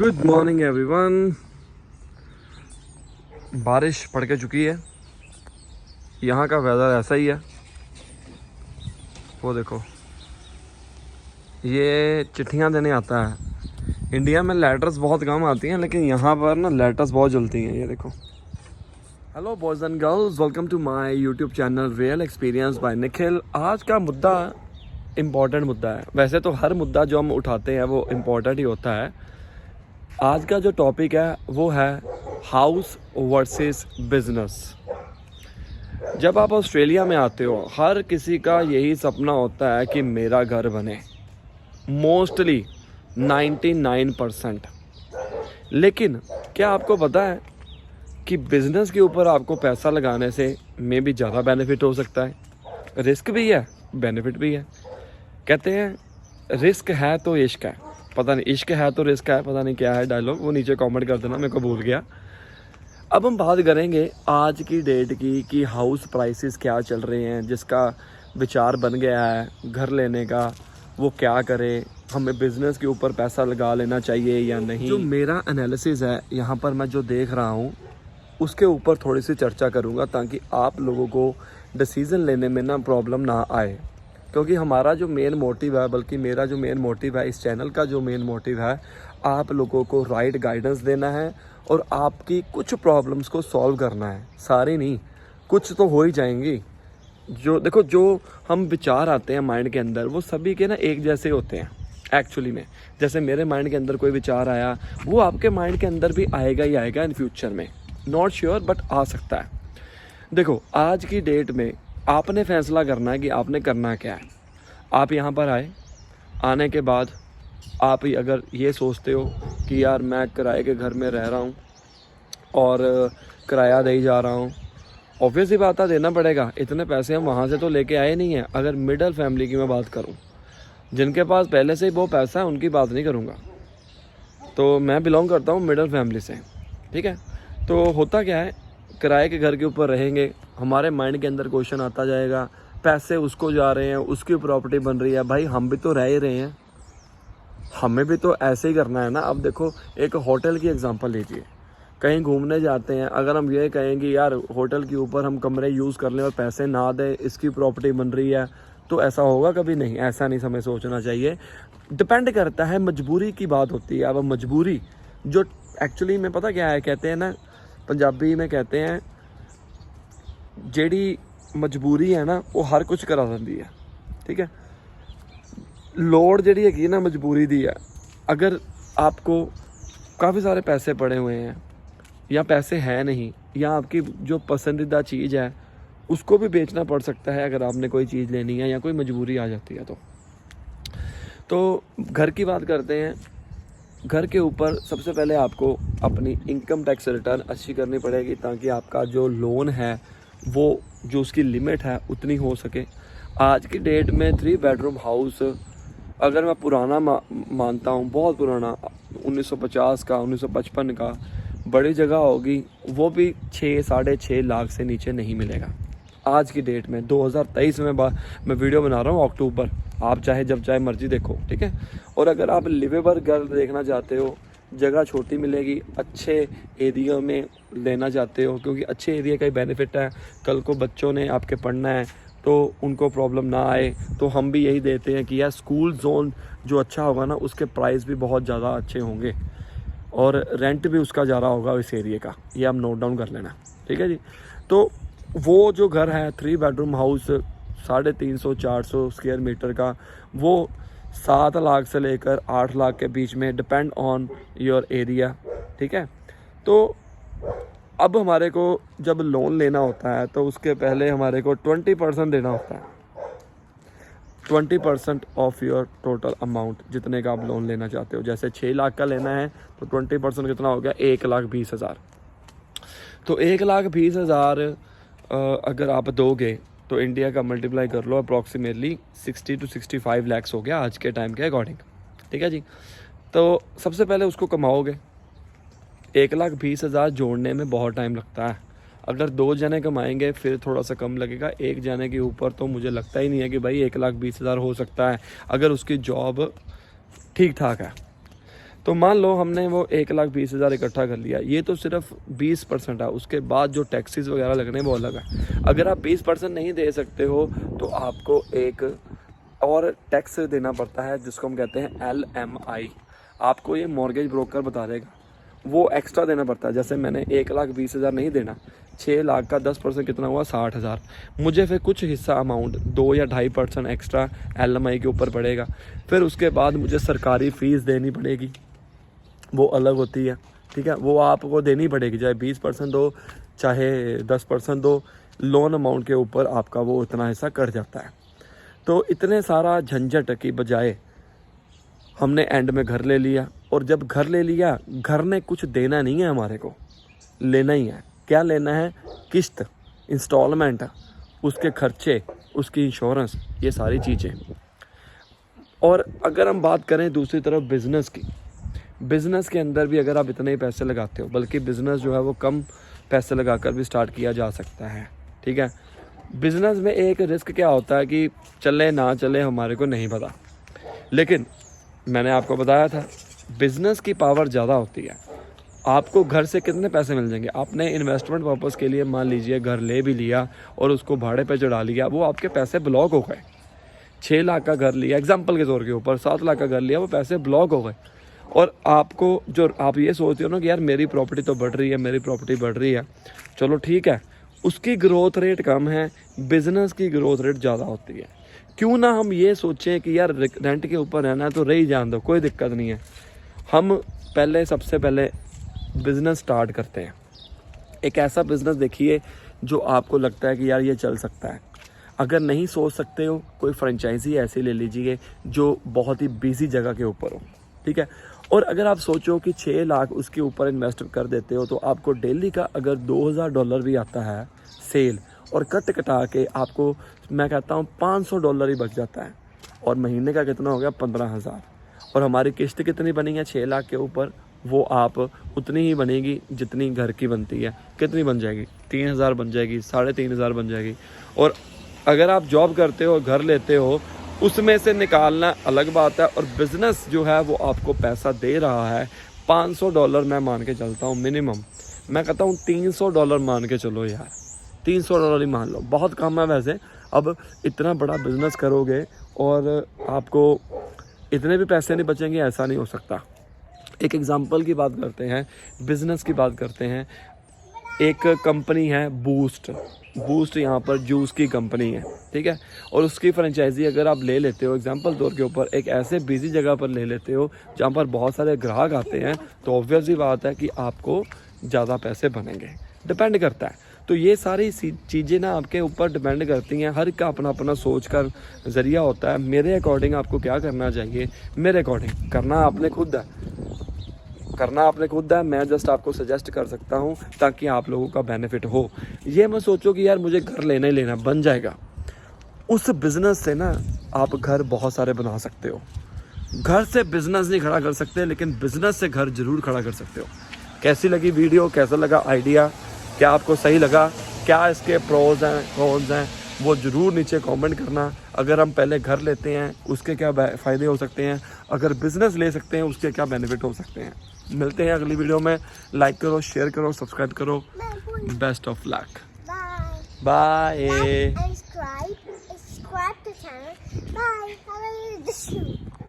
Good morning everyone. बारिश पड़ के चुकी है। यहाँ का वेदर ऐसा ही है। वो देखो, ये चिट्ठियाँ देने आता है। इंडिया में लेटर्स बहुत कम आती हैं, लेकिन यहाँ पर ना लेटर्स बहुत जलती हैं। ये देखो। Hello boys and girls, welcome to my YouTube channel real experience by Nikhil. आज का मुद्दा इम्पॉर्टेंट मुद्दा है। वैसे तो हर मुद्दा जो हम उठाते हैं वो इम्पॉर्टेंट ही होता है। आज का जो टॉपिक है वो है हाउस वर्सेस बिजनेस। जब आप ऑस्ट्रेलिया में आते हो, हर किसी का यही सपना होता है कि मेरा घर बने, मोस्टली 99%। लेकिन क्या आपको पता है कि बिज़नेस के ऊपर आपको पैसा लगाने से में भी ज़्यादा बेनिफिट हो सकता है। रिस्क भी है, बेनिफिट भी है। कहते हैं रिस्क है तो इश्क है, पता नहीं इश्क है तो रिस्क है, पता नहीं क्या है डायलॉग, वो नीचे कमेंट कर देना, मेरे को भूल गया। अब हम बात करेंगे आज की डेट की कि हाउस प्राइसेस क्या चल रहे हैं। जिसका विचार बन गया है घर लेने का, वो क्या करे, हमें बिज़नेस के ऊपर पैसा लगा लेना चाहिए या नहीं। जो मेरा एनालिसिस है यहाँ पर, मैं जो देख रहा हूँ उसके ऊपर थोड़ी सी चर्चा करूँगा, ताकि आप लोगों को डिसीज़न लेने में ना प्रॉब्लम ना आए। क्योंकि हमारा जो मेन मोटिव है, बल्कि मेरा जो मेन मोटिव है, इस चैनल का जो मेन मोटिव है, आप लोगों को राइट गाइडेंस देना है और आपकी कुछ प्रॉब्लम्स को सॉल्व करना है। सारी नहीं, कुछ तो हो ही जाएंगी। जो देखो, जो हम विचार आते हैं माइंड के अंदर, वो सभी के ना एक जैसे होते हैं एक्चुअली में। जैसे मेरे माइंड के अंदर कोई विचार आया, वो आपके माइंड के अंदर भी आएगा ही आएगा इन फ्यूचर में। नॉट श्योर, बट आ सकता है। देखो, आज की डेट में आपने फैसला करना है कि आपने करना क्या है। आप यहाँ पर आए, आने के बाद आप ही अगर ये सोचते हो कि यार मैं किराए के घर में रह रहा हूँ और किराया दे ही जा रहा हूँ, ऑब्वियस ही बात है देना पड़ेगा। इतने पैसे हम वहाँ से तो लेके आए नहीं हैं। अगर मिडिल फैमिली की मैं बात करूँ, जिनके पास पहले से ही वो पैसा है, उनकी बात नहीं करूँगा। तो मैं बिलोंग करता हूँ मिडिल फैमिली से, ठीक है। तो होता क्या है, किराए के घर के ऊपर रहेंगे, हमारे माइंड के अंदर क्वेश्चन आता जाएगा, पैसे उसको जा रहे हैं, उसकी प्रॉपर्टी बन रही है। भाई हम भी तो रह ही रहे हैं, हमें भी तो ऐसे ही करना है ना। अब देखो, एक होटल की एग्जांपल लीजिए। कहीं घूमने जाते हैं, अगर हम ये कहेंगे यार होटल के ऊपर हम कमरे यूज़ कर लें और पैसे ना दें, इसकी प्रॉपर्टी बन रही है, तो ऐसा होगा कभी नहीं। ऐसा नहीं हमें सोचना चाहिए। डिपेंड करता है, मजबूरी की बात होती है। अब मजबूरी जो एक्चुअली में पता क्या है, कहते हैं ना पंजाबी में कहते हैं, जेड़ी मजबूरी है ना वो हर कुछ करा देती है, ठीक है। लोड़ जेड़ी है ना मजबूरी दी है। अगर आपको काफ़ी सारे पैसे पड़े हुए हैं, या पैसे हैं नहीं, या आपकी जो पसंदीदा चीज़ है उसको भी बेचना पड़ सकता है अगर आपने कोई चीज़ लेनी है या कोई मजबूरी आ जाती है। तो घर की बात करते हैं। घर के ऊपर सबसे पहले आपको अपनी इनकम टैक्स रिटर्न अच्छी करनी पड़ेगी, ताकि आपका जो लोन है वो जो उसकी लिमिट है उतनी हो सके। आज की डेट में 3 बेडरूम हाउस, अगर मैं पुराना मानता हूँ, बहुत पुराना, 1950 का, 1955 का, बड़ी जगह होगी, वो भी 6-6.5 लाख से नीचे नहीं मिलेगा। आज की डेट में 2023 में मैं वीडियो बना रहा हूँ, अक्टूबर। आप चाहे जब चाहे मर्जी देखो, ठीक है। और अगर आप लिवेबल घर देखना चाहते हो, जगह छोटी मिलेगी, अच्छे एरिया में लेना चाहते हो, क्योंकि अच्छे एरिया का ही बेनिफिट है। कल को बच्चों ने आपके पढ़ना है तो उनको प्रॉब्लम ना आए। तो हम भी यही देते हैं कि यार स्कूल जोन जो अच्छा होगा ना, उसके प्राइस भी बहुत ज़्यादा अच्छे होंगे और रेंट भी उसका ज़्यादा होगा इस एरिया का। ये आप नोट डाउन कर लेना, ठीक है जी। तो वो जो घर है 3 बेडरूम हाउस 350-400 स्क्वायर मीटर का, वो 7 लाख से लेकर 8 लाख के बीच में, डिपेंड ऑन योर एरिया, ठीक है। तो अब हमारे को जब लोन लेना होता है तो उसके पहले हमारे को 20% देना होता है। 20% ऑफ योर टोटल अमाउंट, जितने का आप लोन लेना चाहते हो। जैसे 6 लाख का लेना है तो 20% कितना हो गया, 1,20,000। तो 1,20,000 अगर आप दोगे तो इंडिया का मल्टीप्लाई कर लो, अप्रॉक्सीमेटली 60 to 65 लैक्स हो गया आज के टाइम के अकॉर्डिंग, ठीक है जी। तो सबसे पहले उसको कमाओगे। 1,20,000 जोड़ने में बहुत टाइम लगता है। अगर 2 जने कमाएंगे फिर थोड़ा सा कम लगेगा, एक जने के ऊपर तो मुझे लगता ही नहीं है कि भाई 1,20,000 हो सकता है, अगर उसकी जॉब ठीक ठाक है। तो मान लो हमने वो 1,20,000 इकट्ठा कर लिया, ये तो सिर्फ 20% है, उसके बाद जो टैक्सेस वगैरह लगने वो अलग है। अगर आप 20% नहीं दे सकते हो तो आपको एक और टैक्स देना पड़ता है जिसको हम कहते हैं LMI। आपको ये मॉर्गेज ब्रोकर बता देगा, वो एक्स्ट्रा देना पड़ता है। जैसे मैंने 1,20,000 नहीं देना, 6 लाख का 10% कितना हुआ 60,000, मुझे फिर कुछ हिस्सा अमाउंट 2 या 2.5% एक्स्ट्रा LMI के ऊपर पड़ेगा। फिर उसके बाद मुझे सरकारी फ़ीस देनी पड़ेगी, वो अलग होती है, ठीक है, वो आपको देनी पड़ेगी, चाहे 20% दो चाहे 10% दो, लोन अमाउंट के ऊपर आपका वो इतना हिस्सा कट जाता है। तो इतने सारा झंझट की बजाय हमने एंड में घर ले लिया, और जब घर ले लिया, घर ने कुछ देना नहीं है, हमारे को लेना ही है। क्या लेना है? किस्त, इंस्टॉलमेंट, उसके खर्चे, उसकी इंश्योरेंस, ये सारी चीज़ें। और अगर हम बात करें दूसरी तरफ बिज़नेस की, बिज़नेस के अंदर भी अगर आप इतने ही पैसे लगाते हो, बल्कि बिज़नेस जो है वो कम पैसे लगाकर भी स्टार्ट किया जा सकता है, ठीक है। बिज़नेस में एक रिस्क क्या होता है कि चले ना चले हमारे को नहीं पता, लेकिन मैंने आपको बताया था बिज़नेस की पावर ज़्यादा होती है। आपको घर से कितने पैसे मिल जाएंगे? आपने इन्वेस्टमेंट पर्पज़ के लिए मान लीजिए घर ले भी लिया और उसको भाड़े पे चढ़ा लिया, वो आपके पैसे ब्लॉक हो गए। 6 लाख का घर लिया एग्जाम्पल के तौर के ऊपर, 7 लाख का घर लिया, वो पैसे ब्लॉक हो गए। और आपको जो आप ये सोचते हो ना कि यार मेरी प्रॉपर्टी तो बढ़ रही है, मेरी प्रॉपर्टी बढ़ रही है, चलो ठीक है, उसकी ग्रोथ रेट कम है, बिज़नेस की ग्रोथ रेट ज़्यादा होती है। क्यों ना हम ये सोचें कि यार रेंट के ऊपर रहना है तो रही जान दो, कोई दिक्कत नहीं है। हम सबसे पहले बिज़नेस स्टार्ट करते हैं। एक ऐसा बिज़नेस देखिए जो आपको लगता है कि यार ये चल सकता है। अगर नहीं सोच सकते हो, कोई फ्रेंचाइजी ऐसी ले लीजिए जो बहुत ही बिजी जगह के ऊपर हो, ठीक है। और अगर आप सोचो कि 6 लाख उसके ऊपर इन्वेस्ट कर देते हो तो आपको डेली का अगर $2,000 भी आता है सेल, और कट कटा के आपको मैं कहता हूँ $500 ही बच जाता है, और महीने का कितना हो गया 15,000। और हमारी किस्त कितनी बनी है 6 लाख के ऊपर, वो आप उतनी ही बनेगी जितनी घर की बनती है। कितनी बन जाएगी? 3,000 बन जाएगी, 3,500 बन जाएगी। और अगर आप जॉब करते हो और घर लेते हो, उसमें से निकालना अलग बात है। और बिज़नेस जो है वो आपको पैसा दे रहा है $500 मैं मान के चलता हूँ मिनिमम, मैं कहता हूँ $300 मान के चलो यार, $300 ही मान लो, बहुत कम है वैसे। अब इतना बड़ा बिज़नेस करोगे और आपको इतने भी पैसे नहीं बचेंगे, ऐसा नहीं हो सकता। एक एग्जांपल की बात करते हैं, बिज़नेस की बात करते हैं। एक कंपनी है बूस्ट यहाँ पर जूस की कंपनी है, ठीक है। और उसकी फ्रेंचाइजी अगर आप ले लेते हो एग्जांपल तौर के ऊपर, एक ऐसे बिजी जगह पर ले लेते हो जहाँ पर बहुत सारे ग्राहक आते हैं, तो ऑब्वियस ही बात है कि आपको ज़्यादा पैसे बनेंगे, डिपेंड करता है। तो ये सारी चीज़ें ना आपके ऊपर डिपेंड करती हैं, हर का अपना अपना सोच का ज़रिया होता है। मेरे अकॉर्डिंग आपको क्या करना चाहिए, मेरे अकॉर्डिंग करना आपने खुद है, मैं जस्ट आपको सजेस्ट कर सकता हूँ ताकि आप लोगों का बेनिफिट हो। ये मत सोचो कि यार मुझे घर लेना ही लेना, बन जाएगा। उस बिज़नेस से ना आप घर बहुत सारे बना सकते हो। घर से बिज़नेस नहीं खड़ा कर सकते, लेकिन बिज़नेस से घर ज़रूर खड़ा कर सकते हो। कैसी लगी वीडियो, कैसा लगा आइडिया, क्या आपको सही लगा, क्या इसके प्रोज हैं कॉन्स हैं, वो ज़रूर नीचे कमेंट करना। अगर हम पहले घर लेते हैं उसके क्या फ़ायदे हो सकते हैं, अगर बिज़नेस ले सकते हैं उसके क्या बेनिफिट हो सकते हैं। मिलते हैं अगली वीडियो में। लाइक करो, शेयर करो, सब्सक्राइब करो। Best of luck, bye. Subscribe to channel. Bye. How are you?